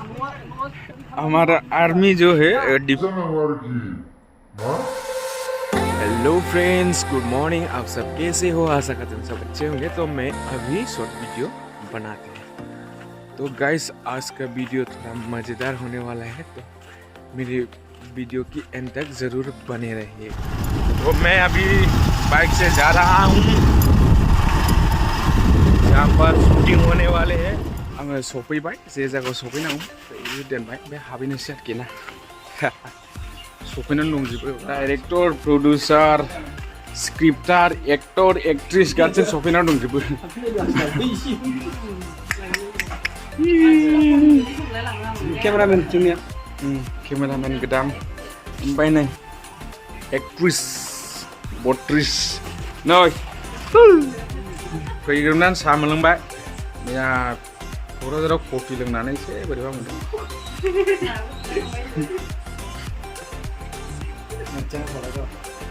हमारा आर्मी जो है हेलो फ्रेंड्स, गुड मॉर्निंग। आप सब कैसे हो? आशा करते हैं सब अच्छे होंगे। तो मैं अभी शॉर्ट वीडियो बनाते हैं। तो गाइस, आज का वीडियो थोड़ा मज़ेदार होने वाला है, तो मेरी वीडियो की एंड तक ज़रूर बने रहिए। तो मैं अभी बाइक से जा रहा हूँ जहाँ पर शूटिंग होने वाले हैं। आङो सफैबाय, जे जायगायाव सफैनांगौ बे दोनबाय, बे हाबहैनोसै आरोखि ना। सफैनानै दंजोबो, डाइरेक्टर, प्रडिउसार, स्क्रिप्टार, एक्टर, एक्ट्रिस गासैबो सफैनानै दंजोबो। केमेरामेन जोंनिया केमेरामेन गोदान, ओमफ्राय नै एक्ट्रिस 32 नै फैग्रोनानै साहा मोनलोंबाय। बिराद क'क्राझाराव कफि लोंनानै एसे बोरैबा मोनदों।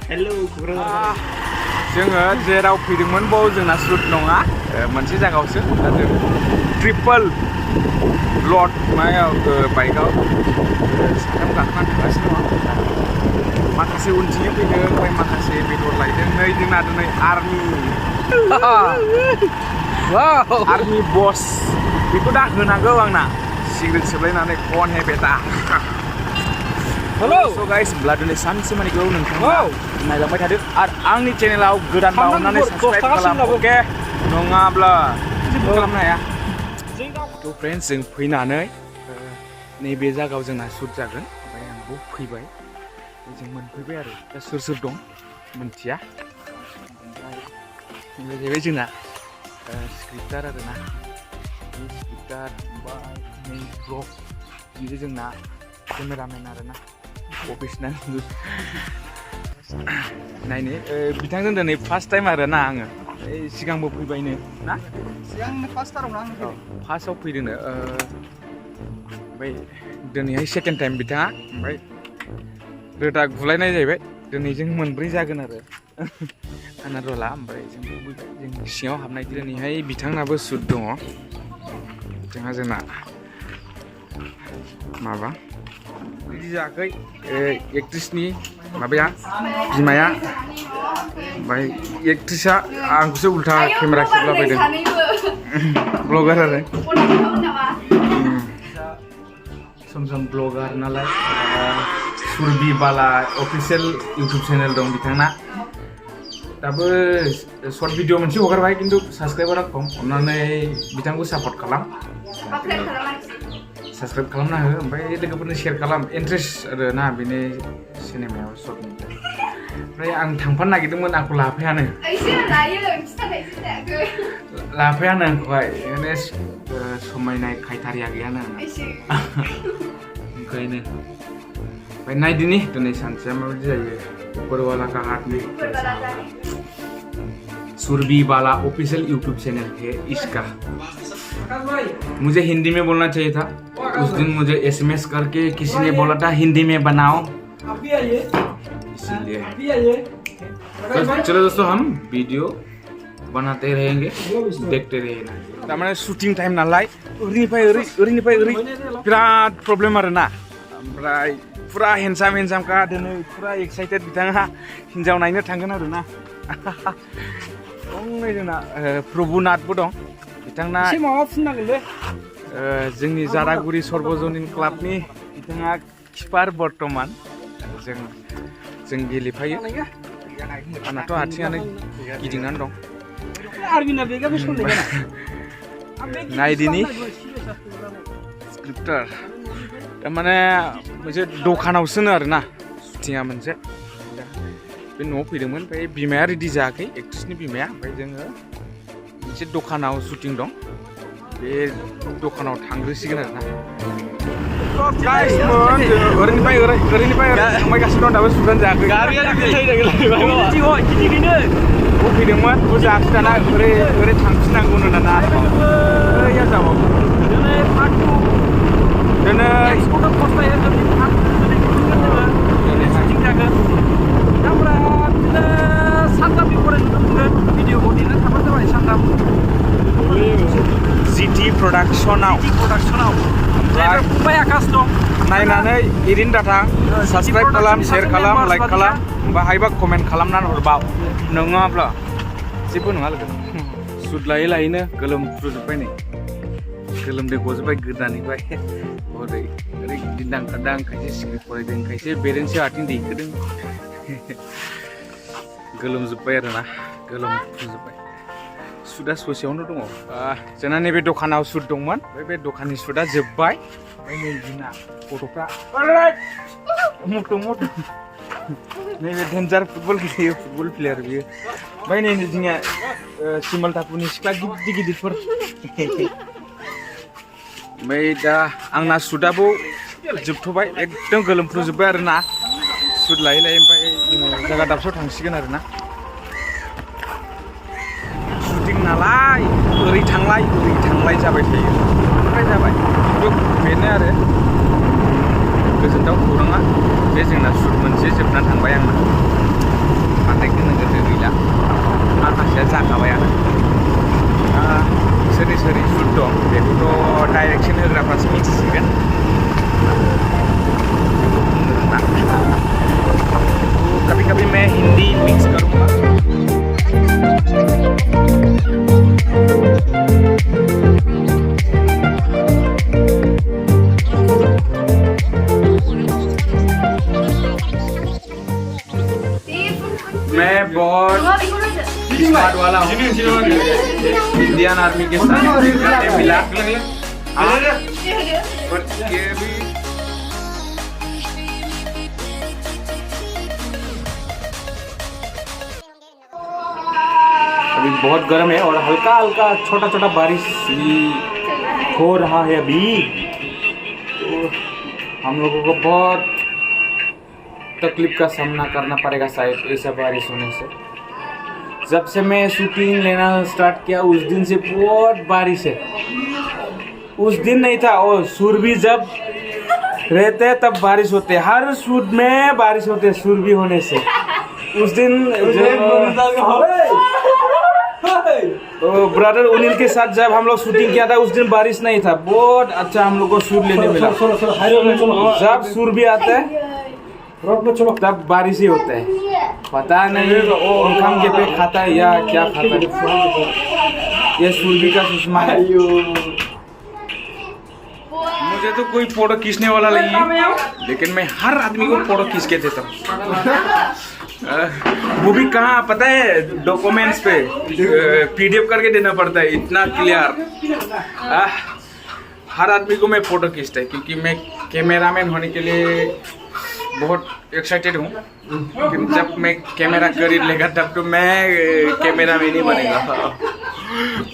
हेलो क'क्राझार। जोङो जेराव फैदोंमोन बाव जोंना शुट नङा, मोनसे जायगायावसो। दा जों ट्रिपल लड मायाव बाइकआव साथाम गाखोनानै थांगासिनो दङ। माखासे उनथिं फैदों, ओमफ्राय माखासे बेदर लायदों। नै जोंना दिनै आर्मि आर्मि बस बेखौ दा होनांगौ आंना सिगारेट सोबलायनानै कौन है बेटा। हेलो स' गाइस, होमब्ला दिनै सानसे मानिखौ नोंथाङा नायलांबाय थादो आरो आंनि चेनेलाव गोदानबा अननानै साबस्क्राइब खालाम, अके? नङाब्ला जेबो खालामनो हाया। थ' फ्रेन्ड्स, जों फैनानै नैबे जायगायाव जोंना शुट जागोन। ओमफ्राय आंबो फैबाय, जों मोनफैबाय आरो दा सोर सोर दं मिन्थिया। ओमफ्राय जाहैबाय जोंना स्क्रिप्टार आरोना, स्क्रिप्टार, ओमफ्राय नै ब्लग, बियो जोंना केमेरामेन आरोना, प्रफेसनेल। नायनो बिथांजों दिनै फार्स्ट टाइम आरोना आङो, सिगांबो फैबायनो ना, सिगांनो फार्स्टआवनो आं फार्स्टआव फैदोंनो, ओमफ्राय दिनैहाय सेकेन्ड टाइम बिथाङा। ओमफ्राय रोदा गुलायनाय जाहैबाय, दिनै जों मोनब्रै जागोन आरो आंना रला। ओमफ्राय जों सिङाव हाबनाय दिनैहाय बिथांनाबो शुट दङ। बिथाङा जोंना माबा बिदि जायाखै, एक्ट्रिसनि माबाया बिमाया, ओमफ्राय एक्ट्रिसा आंखौसो उल्था केमेरा खेबलाबायदों। ब्लगार आरो सम सम ब्लगार नालाय। सुरभि बाला अफिसियेल इउटुब चेनेल दं बिथांना। दाबो शर्ट भिडिअ मोनसे हगारबाय, खिन्थु साबस्क्राइबारा खम। अन्नानै बिथांखौ सापर्ट खालाम, साबस्क्राइब खालामना हो, ओमफ्राय लोगोफोरनो शेयार खालाम। इन्ट्रेस्ट आरो ना बेनि सिनेमायाव शर्टनि। ओमफ्राय आं थांफानो नागिरदोंमोन, आंखौ लाफायानो आंखौहाय, माने समायनाय क्राइटेरिया गैयानो आंना। ओंखायनो ओमफ्राय नायदिनि दिनै सानसेया माबायदि जायो। ऊपरवाला का हाथ में सुरभि बाला ऑफिशियल यूट्यूब चैनल है इसका। मुझे हिंदी में बोलना चाहिए था, उस दिन मुझे SMS करके किसी ने बोला था हिंदी में बनाओ, इसीलिए। तो चलो दोस्तों, हम वीडियो बनाते रहेंगे, देखते रहेंगे। तारमाने शूटिंग टाइम नालाय, ओरैनिफ्राय ओरै बिराद प्रब्लेम आरोना। ओमफ्राय पुरा हेन्डसामखा दिनै, पुरा एक्साइटेड बिथाङा हिन्जाव नायनो थांगोन आरोना। नै जोंना प्रभुनाथबो दं, बिथांना जोंनि जारागुरि सर्वजनिन क्लाबनि बिथाङा किपार बर्तमान। जों गेलेफायो, आंनाथ' आथिङानो गिदिंनानै दं। नायदिनि स्क्रिप्टार थारमाने मोनसे दखानावसोनो आरोना शुटिंआ मोनसे। बे न'आव फैदोंमोन, ओमफ्राय बिमाया रेडि जायाखै, एक्ट्रिसनि बिमाया। ओमफ्राय जोङो मोनसे दखानाव शुटिं दं, बे दखानाव थांग्रोसिगोन आरोना। ओरैनिफ्राय थांबायगासिनो दं, दाबो शुटानो जायाखै। फैदोंमोन, बेखौ जायाखै दाना। ओरै थांफिननांगौनो दाना। GT प्रडाक्शनाव फंबाय आकाश दं नायनानै इरिन दाथा साबस्क्राइब खालाम शेयार खालाम लाइक खालाम बा हायोबा कमेन्ट खालामनानै हरबाव नङाब्ला जेबो नङा लोगो सुद लायै लायैनो गोलोमफ्रुजोब्बाय नै गोलोमदै गजोब्बाय गोदाननिफ्राय ओरै ओरै दिन्दां खादां खायसे सिक्रेट फरायदों खायसे बेरेन्सो आथिं दैखोदों गोलोमजोब्बाय आरोना गोलोमफ्रुजोब्बाय सुदा ससेयावनो दङ जोंना नैबे दखानाव सुद दंमोन बे दखाननि सुदा जोब्बाय ओमफ्राय नै जोंना गथ'फ्रा मथ' नैबे डेन्जार फुटबल गेलेयो फुटबल प्लेयार बियो ओमफ्राय नै जोंनिया सिमालटापुनि सिख्ला गिदिर गिदिरफोर ओमफ्राय दा आंना सुदाबो जोबथ'बाय एकदम गोलोमफ्रुजोब्बाय आरोना सुद लायै लायै ओमफ्राय जोङो जायगा दाबसेयाव थांसिगोन आरोना शुटिं नालाय ओरै थांलाय जाबाय थायो ओमफ्राय जाबाय खिन्थु बेनो आरो गोजोनथाव खौराङा बे जोंना सुट मोनसे जोबनानै थांबाय आंना बांद्राय गोनो गोथो गैला माखासेया जाखाबायानो सोरनि सोरनि सुट दं बेखौथ' डाइरेक्सन होग्राफ्रासो मिथिसिगोन कभी कभी मैं हिंदी मिक्स करूँगा मैं बहुत स्मार्ट वाला हूँ इंडियन आर्मी के साथ मिला और ये भी अभी बहुत गर्म है और हल्का हल्का छोटा छोटा बारिश हो रहा है अभी तो हम लोगों को बहुत तकलीफ का सामना करना पड़ेगा शायद ऐसा बारिश होने से जब से मैं शूटिंग लेना स्टार्ट किया उस दिन से बहुत बारिश है उस दिन नहीं था और सुरभि जब रहते तब बारिश होते हर शूट में बारिश होते सुरभि होने से उस दिन ब्रदर उनिल के साथ जब हम लोग शूटिंग किया था उस दिन बारिश नहीं था बहुत अच्छा हम लोग को शूट लेने मिला जब सुरभि आता है तब बारिश ही होता है पता नहीं खाम के पे खाता है या क्या खाता है ये सुरभि का सुषमा है मुझे तो कोई फोटो खींचने वाला नहीं है लेकिन मैं हर आदमी को फोटो खींच के देता हूँ वो भी कहाँ पता है डॉक्यूमेंट्स पे PDF करके देना पड़ता है इतना क्लियर हर आदमी को मैं फोटो खींचता है क्योंकि मैं कैमरामैन होने के लिए बहुत एक्साइटेड हूँ जब मैं कैमरा करीब लेगा तब तो मैं कैमरामैन ही बनेगा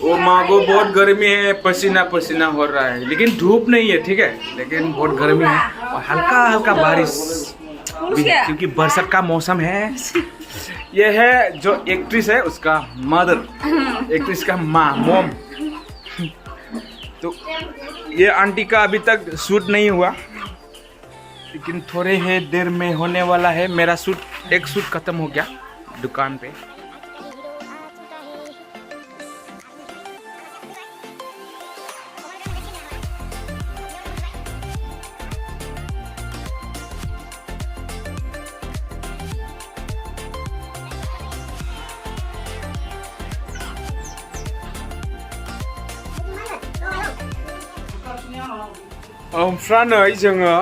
वो माँ को बहुत गर्मी है पसीना पसीना हो रहा है लेकिन धूप नहीं है ठीक है लेकिन बहुत गर्मी है और हल्का हल्का बारिश क्योंकि बरसात का मौसम है ये है जो एक्ट्रेस है उसका मदर एक्ट्रेस का माँ मॉम तो ये आंटी का अभी तक शूट नहीं हुआ लेकिन थोड़े ही देर में होने वाला है मेरा शूट एक शूट खत्म हो गया दुकान पे ओमफ्राय जोङो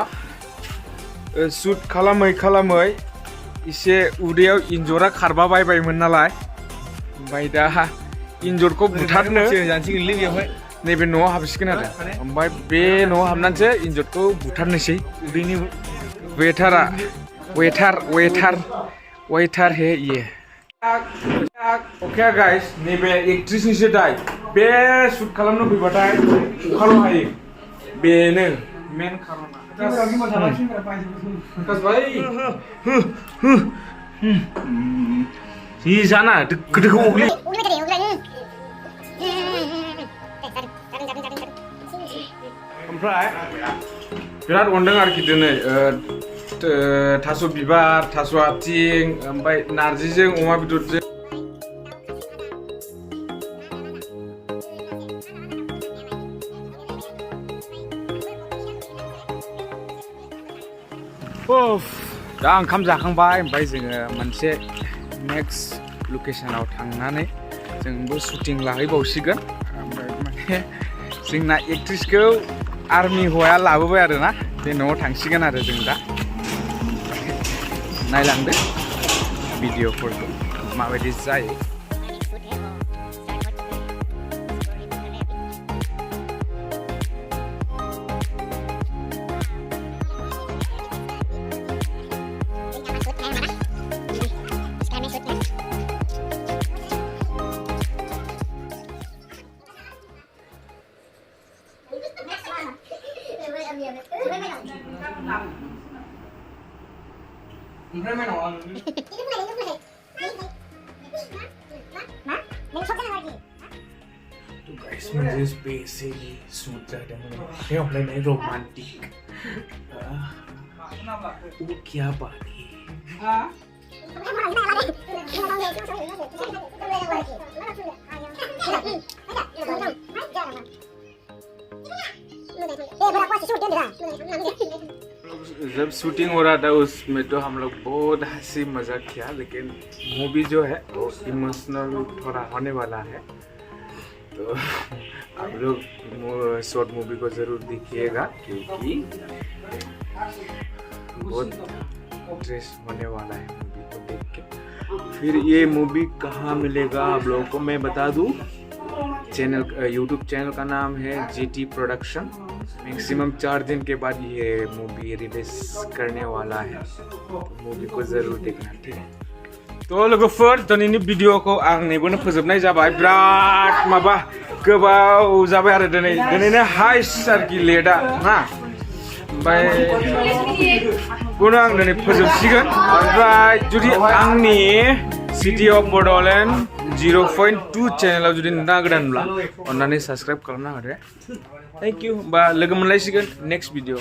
शूट खालामै एसे उदैयाव इन्जरा खारबा बायबायमोन नालाय ओमफ्राय दा इन्जरखौ बुथारनो नैबे न'आव हाबसिगोन आरो ओमफ्राय बे न'आव हाबनानैसो इन्जरखौ बुथारनोसै उदैनि वेटार हे ये ओके गाइस नैबे एक्ट्रेसनिसो दाय बे शूट खालामनो फैबाथाय अखाल' हायो बेनो मेन खारना जि जाना दोखो दोखो अग्लि ओमफ्राय बिराद अनदों आरोखि दिनै थास' बिबार थास' आथिं ओमफ्राय नारजिजों अमा बेदरजों दा ओंखाम जाखांबाय ओमफ्राय जोङो मोनसे नेक्स्ट लकेसनाव थांनानै जोंबो शुटिं लाहैबावसिगोन ओमफ्राय माने जोंना एक्ट्रिसखौ आर्मि हौवाया लाबोबाय आरोना बे न'आव थांसिगोन आरो जों दा नायलांदो भिडिअफोरखौ माबायदि जायो ओमफ्राय मा नाव आं तो गाइस मुझे स्पेशली सूट जादोंमोन बे हमलायनाय रोमांटिक वो क्या बात है जब शूटिंग हो रहा था उसमें तो हम लोग बहुत हंसी मजाक किया लेकिन मूवी जो है वो इमोशनल थोड़ा होने वाला है तो आप लोग शॉर्ट मूवी को ज़रूर देखिएगा क्योंकि बहुत इंटरेस्ट होने वाला है मूवी को देख के। फिर ये मूवी कहाँ मिलेगा आप लोगों को मैं बता दूँ, चैनल यूट्यूब चैनल का नाम है GT प्रोडक्शन। मैक्सिमम 4 दिन के बाद ये मूवी रिलीज करने वाला है, मूवी को ज़रूर देखना, ठीक है। तो लोगोफोर दिनैनि भिडिअखौ आं नैबेनो फोजोबनाय जाबाय, बिराद माबा गोबाव जाबाय आरो दिनैनो हाइस्ट आरोखि लेटआ ना, ओमफ्राय बेखौनो आं दिनै फोजोबसिगोन। ओमफ्राय जुदि आंनि सिटि अफ बड'लेण्ड 0.2 चैनलाव जुदि नोंथाङा गोदानब्ला अन्नानै साबस्क्राइब खालामना होदो। थेंक इउ, होमबा लोगो मोनलायसिगोन नेक्स्ट भिडिअ।